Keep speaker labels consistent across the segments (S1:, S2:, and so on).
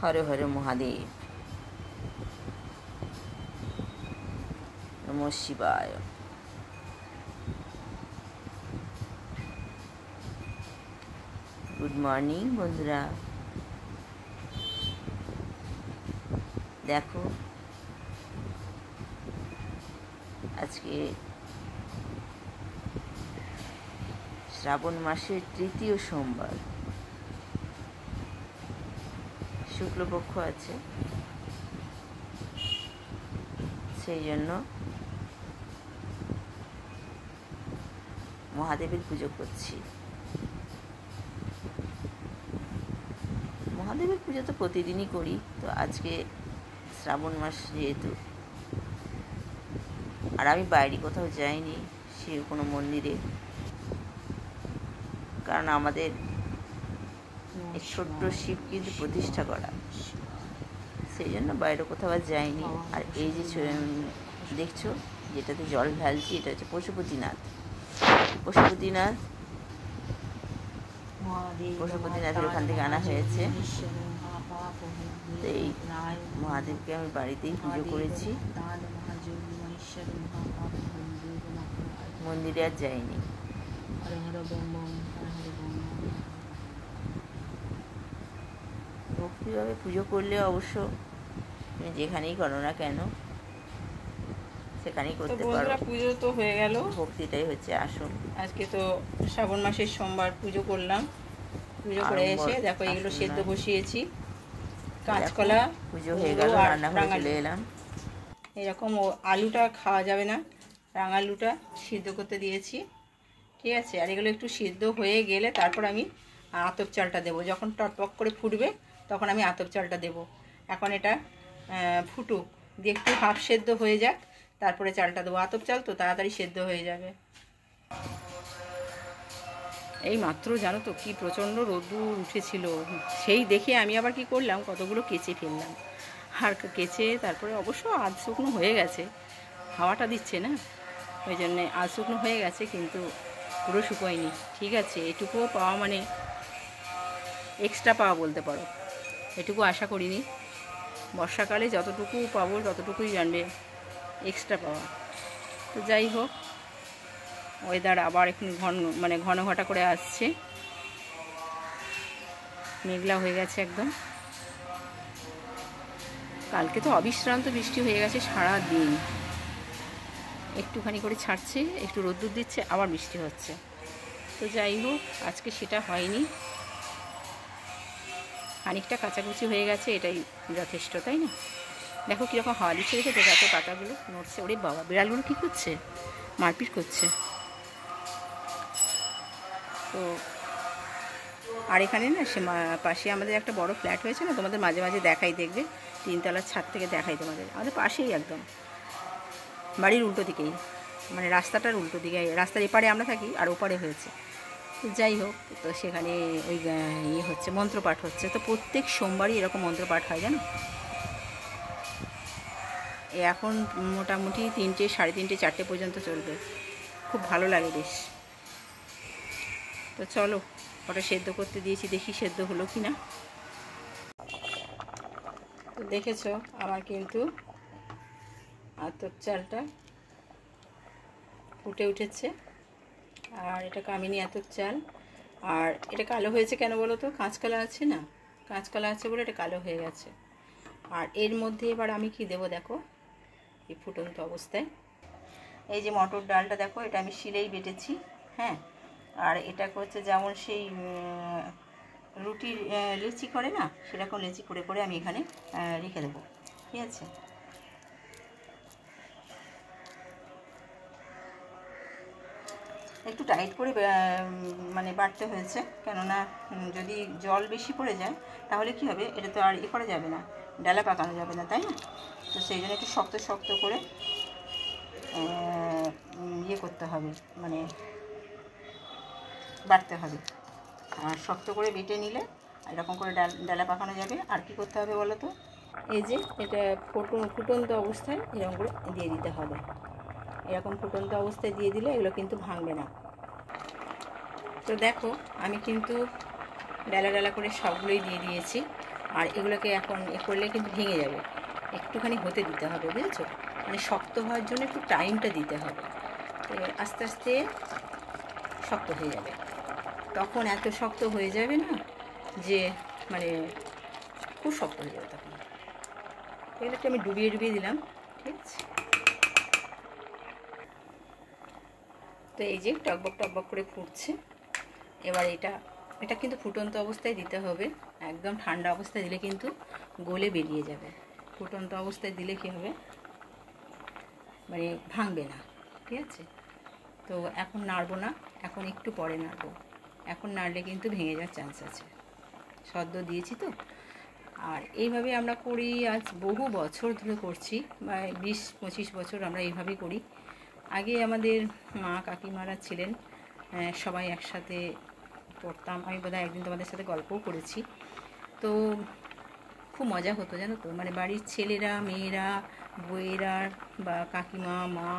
S1: হর হর মহাদেব, নমঃ শিবায়। Good morning বন্ধুরা। দেখো আজকে শ্রাবণ মাসের তৃতীয় সোমবার, শুক্লপক্ষ আছে, সেই জন্য মহাদেবের পুজো করছি। মহাদেবের পুজো তো প্রতিদিনই করি, তো আজকে শ্রাবণ মাস যেহেতু, আর আমি বাইরে কোথাও যাইনি সে কোনো মন্দিরে, কারণ আমাদের এই ছোট্ট শিব কিন্তু প্রতিষ্ঠা করা, সেই জন্য বাইরে কোথাও আর যাইনি। আর এই যে দেখছো যেটাতে জল ঢালছি, এটা হচ্ছে পশুপতিনাথ। পশুপতিনাথের ওখান থেকে আনা হয়েছে। তো এই মহাদেবকে আমি বাড়িতেই পুজো করেছি, মন্দিরে আর যাইনি। ভক্তিভাবে পুজো করলে অবশ্য তুমি যেখানেই করো না কেন সেখানেই করতে পারো।
S2: পুজো তো হয়ে গেল,
S1: ভক্তিটাই হচ্ছে আসল।
S2: আজকে তো শ্রাবণ মাসের সোমবার পুজো করলাম। পুজো করে এসে দেখো এগুলো সেদ্ধ বসিয়েছি, কাঁচকলা
S1: পুজো হয়ে গেল, রান্নাঘরে চলে এলাম।
S2: এরকম আলুটা খাওয়া যাবে না, রাঙালুটা সিদ্ধ করতে দিয়েছি, ঠিক আছে। আর এগুলো একটু সিদ্ধ হয়ে গেলে তারপর আমি আতপ চালটা দেবো। যখন টকটক করে ফুটবে তখন আমি আতপ চালটা দেবো। এখন এটা ফুটুক, দিয়ে একটু হাফ সেদ্ধ হয়ে যাক, তারপরে চালটা দেবো। আতপ চাল তো তাড়াতাড়ি সেদ্ধ হয়ে যাবে। এই মাত্র জানো তো কি প্রচণ্ড রোদ্দুর উঠেছিল, সেই দেখে আমি আবার কি করলাম, কতগুলো কেচে ফেললাম। আর কেচে তারপরে অবশ্য আধ শুকনো হয়ে গেছে, হাওয়াটা দিচ্ছে না, ওই জন্যে আধ শুকনো হয়ে গেছে, কিন্তু পুরো শুকোয়নি। ঠিক আছে, এটুকুও পাওয়া মানে এক্সট্রা পাওয়া বলতে পারো। এটুকু আশা করিনি, বর্ষাকালে যতটুকু পাবো ততটুকুই জানবে এক্সট্রা পাওয়া। তো যাই হোক, ওয়েদার আবার এখন ঘন ঘটা করে আসছে, মেঘলা হয়ে গেছে একদম। কালকে তো অবিশ্রান্ত বৃষ্টি হয়ে গেছে সারা দিন, একটুখানি করে ছাড়ছে, একটু রোদ্দুর দিচ্ছে, আবার বৃষ্টি হচ্ছে। তো যাই হোক, আজকে সেটা হয়নি, খানিকটা কাচাকুচি হয়ে গেছে, এটাই যথেষ্ট, তাই না? দেখো কীরকম হাওয়া দিচ্ছে, দেখে গাছের পাতাগুলো নড়ছে। ওরে বাবা, বিড়ালগুলো কী করছে, মারপিট করছে। তো আর এখানে না সে পাশে আমাদের একটা বড় ফ্ল্যাট হয়েছে না, তোমাদের মাঝে মাঝে দেখাই, দেখবে 3তলার ছাদ থেকে দেখাই তোমাদের। আমাদের পাশেই একদম, বাড়ির উল্টো দিকেই, মানে রাস্তাটার উল্টো দিকে, রাস্তার এপারে আমরা থাকি আর ওপারে হয়েছে। তো যাই হোক, তো সেখানে ওই ইয়ে হচ্ছে, মন্ত্রপাঠ হচ্ছে। তো প্রত্যেক সোমবারই এরকম মন্ত্রপাঠ হয় জানো। এখন মোটামুটি 3টে, সাড়ে 3টে, 4টে পর্যন্ত চলবে, খুব ভালো লাগে বেশ। তো চলো, ওটা সেদ্ধ করতে দিয়েছি, দেখি সেদ্ধ হলো কি না। তো দেখেছো আমার কিন্তু আতপ চালটা ফুটে উঠেছে, আর এটা কামিনী আতপ চাল। আর এটা কালো হয়েছে কেন বলো তো, কাঁচকলা আছে না, কাঁচকলা আছে বলে এটা কালো হয়ে গেছে। আর এর মধ্যে এবার আমি কি দেবো দেখো, এই ফুটন্ত অবস্থায় এই যে মটর ডালটা দেখো, এটা আমি শিলেই বেটেছি, হ্যাঁ। আর এটা হচ্ছে যেমন সেই রুটির লেচি করে না, সেরকম লেচি করে করে আমি এখানে রেখে দেবো, ঠিক আছে। একটু টাইট করে মানে বাটতে হয়েছে, কেননা যদি জল বেশি পড়ে যায় তাহলে কি হবে, এটা তো আর করা যাবে না, ডালা পাকানো যাবে না, তাই না? তো সেই জন্য একটু শক্ত শক্ত করে ইয়ে করতে হবে, মানে বাটতে হবে। আর শক্ত করে বেটে নিলে এরকম করে ডালা পাকানো যাবে। আর কি করতে হবে বলো তো, এই যে এটা ফুটন্ত অবস্থায় এরকম করে দিয়ে দিতে হবে। এরকম ফুটন্ত অবস্থায় দিয়ে দিলে এগুলো কিন্তু ভাঙবে না। তো দেখো আমি কিন্তু ডালা ডালা করে সবগুলোই দিয়ে দিয়েছি। আর এগুলোকে এখন করলে কিন্তু ভেঙে যাবে, একটুখানি হতে দিতে হবে, বুঝেছো? মানে শক্ত হওয়ার জন্য একটু টাইমটা দিতে হবে, তো আস্তে আস্তে শক্ত হয়ে যাবে। তখন এত শক্ত হয়ে যাবে না যে মানে খুব শক্ত হয়ে যাবে তখন। এগুলোকে আমি ডুবিয়ে ডুবিয়ে দিলাম, ঠিক আছে? তো এই যে টকবক টকবক করে ফুটছে। এবার এটা কিন্তু ফুটন্ত অবস্থায় দিতে হবে, একদম ঠান্ডা অবস্থায় দিলে কিন্তু গলে বেরিয়ে যাবে। ফুটন্ত অবস্থায় দিলে কী হবে, মানে ভাঙবে না, ঠিক আছে? তো এখন নাড়বো না, এখন একটু পরে নাড়বো। এখন নাড়লে কিন্তু ভেঙে যাওয়ার চান্স আছে, সদ্য দিয়েছি তো। আর এইভাবে আমরা করি, আজ বহু বছর ধরে করছি, বা 20-25 বছর আমরা এইভাবেই করি। আগে আমাদের মা কাকিমারা ছিলেন, সবাই একসাথে করতাম। আমি বোধহয় একদিন তোমাদের সাথে গল্পও করেছি। তো খুব মজা হতো, জানো তো, মানে বাড়ির ছেলেরা, মেয়েরা, বউয়েরা বা কাকিমা, মা,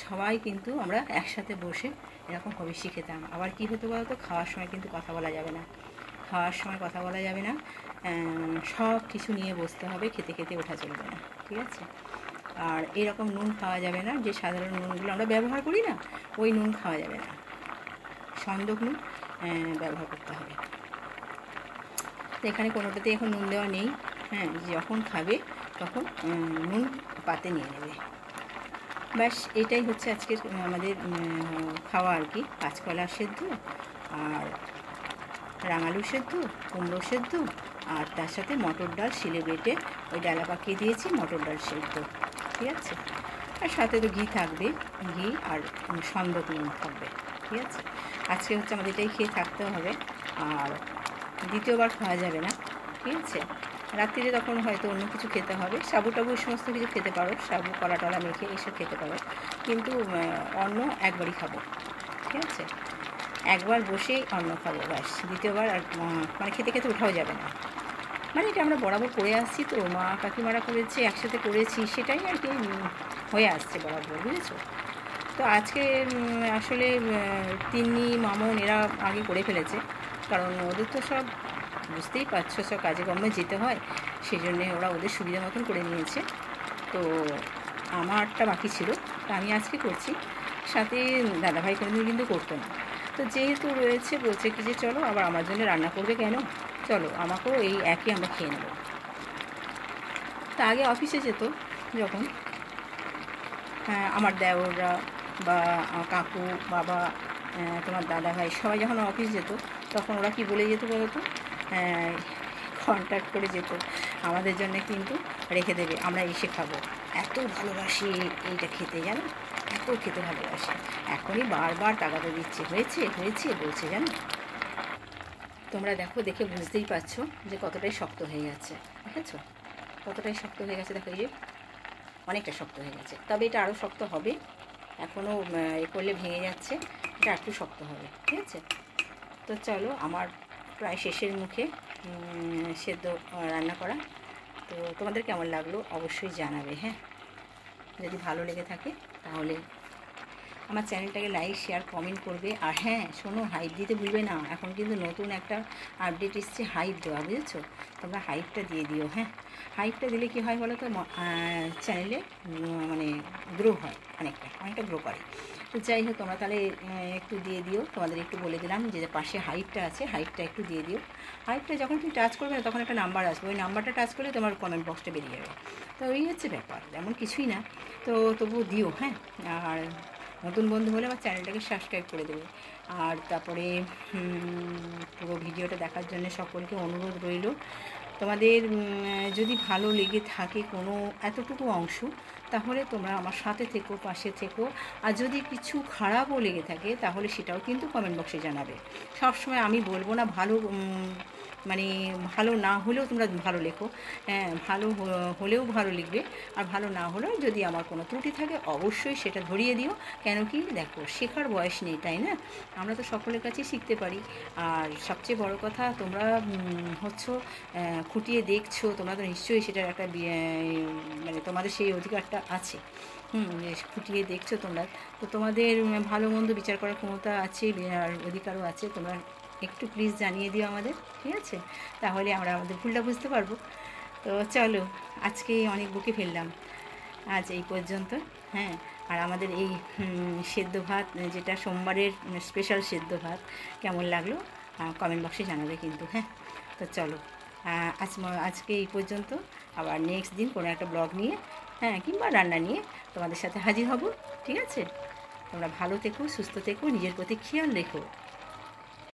S2: সবাই কিন্তু আমরা একসাথে বসে এরকম হবিষ্যি খেতাম। আবার কি হতো বলো তো, খাওয়ার সময় কিন্তু কথা বলা যাবে না, খাওয়ার সময় কথা বলা যাবে না, সব কিছু নিয়ে বসতে হবে, খেতে খেতে ওঠা চলবে না, ঠিক আছে? আর এরকম নুন খাওয়া যাবে না, যে সাধারণ নুনগুলো আমরা ব্যবহার করি না, ওই নুন খাওয়া যাবে না, সন্দক নুন ব্যবহার করতে হবে। তো এখানে কোনোটাতে এখন নুন দেওয়া নেই, হ্যাঁ, যখন খাবে তখন নুন পাতে নিয়ে নেবে। ব্যাস এটাই হচ্ছে আজকের আমাদের খাওয়া আর কি। কাঁচকলা সেদ্ধ আর রাঙালু সেদ্ধ, কুমড়ো সেদ্ধ, আর তার সাথে মটর ডাল শিলে বেটে ওই ডালা পাকিয়ে দিয়েছি, মটর ডাল সেদ্ধ, ঠিক আছে? আর সাথে তো ঘি থাকবে, ঘি আর সন্দক নুন থাকবে, ঠিক আছে? আজকে হচ্ছে আমাদের এটাই খেয়ে থাকতে হবে, আর দ্বিতীয়বার খাওয়া যাবে না, ঠিক আছে? রাত্রিরে তখন হয়তো অন্য কিছু খেতে হবে, সাবু টাবু সমস্ত কিছু খেতে পারো, সাবু কলা টলা মেখে এসব খেতে পারো, কিন্তু অন্ন একবারই খাবো, ঠিক আছে? একবার বসেই অন্ন খাবো, ব্যাস। দ্বিতীয়বার আর মানে খেতে খেতে ওঠাও যাবে না। মানে এটা আমরা বরাবর করে আসছি, তো মা কাকিমারা করেছে, একসাথে করেছি, সেটাই আর কি হয়ে আসছে বরাবর, বুঝেছো? তো আজকে আসলে তিন্নি, মামন এরা আগে করে ফেলেছে, কারণ ওদের তো সব বুঝতেই পারছো, সব কাজে কর্মে যেতে হয়, সেই জন্যে ওরা ওদের সুবিধা মতন করে নিয়েছে। তো আমারটা বাকি ছিল, তা আমি আজকে করছি। সাথে দাদাভাই কোনোদিন কিন্তু করতো না, তো যেহেতু রয়েছে, বলছে কি যে চলো আবার আমার জন্য রান্না করবে কেন, চলো আমাকেও এই একই আমরা খেয়ে নেব। তা আগে অফিসে যেত যখন, আমার দেওররা বা কাকু, বাবা, তোমার দাদাভাই সবাই যখন অফিস যেত, তখন ওরা কি বলে যেত বলো তো, কন্ট্যাক্ট করে যেত, আমাদের জন্য কিন্তু রেখে দেবে, আমরা এসে খাবো। এত ভালোবাসি এইটা খেতে, জানো, এত খেতে ভালোবাসি। এখনই বারবার তাগাদা দিচ্ছে, হয়েছে হয়েছে বলছে, জানো। তোমরা দেখো, দেখে বুঝতেই পারছো যে কতটাই শক্ত হয়ে গেছে, দেখেছো কতটাই শক্ত হয়ে গেছে, দেখো এই যে অনেকটা শক্ত হয়ে গেছে। তবে এটা আরও শক্ত হবে, এখনও এ করলে ভেঙে যাচ্ছে, এটা একটু শক্ত হবে, ঠিক আছে? তো চলো, আমার প্রায় শেষের মুখে সেদ্ধ রান্না করা। তো তোমাদের কেমন লাগলো অবশ্যই জানাবে, হ্যাঁ? যদি ভালো লেগে থাকে তাহলে আমার চ্যানেলটাকে লাইক, শেয়ার, কমেন্ট করবে। আর হ্যাঁ শোনো, হাইপ দিতে ভুলবে না, এখন কিন্তু নতুন একটা আপডেট এসছে হাইপ দেওয়া, বুঝেছো? তোমরা হাইপটা দিয়ে দিও, হ্যাঁ? হাইপটা দিলে কী হয় বলো তো, চ্যানেলে মানে গ্রো হয়, অনেকটা গ্রো করে। তো যাই হোক, তোমরা তাহলে একটু দিয়ে দিও, তোমাদের একটু বলে দিলাম যে পাশে হাইপটা আছে, হাইপটা একটু দিয়ে দিও। হাইপটা যখন তুমি টাচ করবে না, তখন একটা নাম্বার আসবে, ওই নাম্বারটা টাচ করলে তোমার কমেন্ট বক্সটা বেরিয়ে যাবে। তো ওই হচ্ছে ব্যাপার, এমন কিছুই না। তো তবুও দিও, হ্যাঁ? আর নতুন বন্ধু হলে আমার চ্যানেলটাকে সাবস্ক্রাইব করে দেবে। আর তারপরে পুরো ভিডিওটা দেখার জন্য সকলকে অনুরোধ রইল। তোমাদের যদি ভালো লেগে থাকে কোনো এতটুকু অংশ, তাহলে তোমরা আমার সাথে থেকো, পাশে থেকো। আর যদি কিছু খারাপও লেগে থাকে তাহলে সেটাও কিন্তু কমেন্ট বক্সে জানাবে। সবসময় আমি বলবো না ভালো, মানে ভালো না হলেও তোমরা ভালো লেখো, হ্যাঁ, ভালো হলেও ভালো লিখবে, আর ভালো না হলেও যদি আমার কোনো ত্রুটি থাকে অবশ্যই সেটা ধরিয়ে দিও। কেন কি দেখো, শেখার বয়স নেই, তাই না? আমরা তো সকলের কাছেই শিখতে পারি। আর সবচেয়ে বড় কথা, তোমরা হচ্ছে খুঁটিয়ে দেখছো, তোমরা তো নিশ্চয়ই সেটার একটা মানে তোমাদের সেই অধিকারটা আছে, খুঁটিয়ে দেখছো তোমরা, তো তোমাদের ভালো মন্দ বিচার করার ক্ষমতা আছে, আর অধিকারও আছে। তোমরা একটু প্লিজ জানিয়ে দিও আমাদের, ঠিক আছে? তাহলে আমরা আমাদের ভুলটা বুঝতে পারবো। তো চলো, আজকে অনেক বকে ফেললাম, আজ এই পর্যন্ত। হ্যাঁ, আর আমাদের এই সেদ্ধ ভাত, যেটা সোমবারের স্পেশাল সেদ্ধ ভাত, কেমন লাগলো কমেন্ট বক্সে জানাবে কিন্তু। হ্যাঁ, তো চলো, আজকে এই পর্যন্ত। আবার নেক্সট দিন কোনো একটা ব্লগ নিয়ে, হ্যাঁ, কিংবা রান্না নিয়ে তোমাদের সাথে হাজির হব, ঠিক আছে? তোমরা ভালো থেকো, সুস্থ থেকো, নিজের প্রতি খেয়াল রেখো।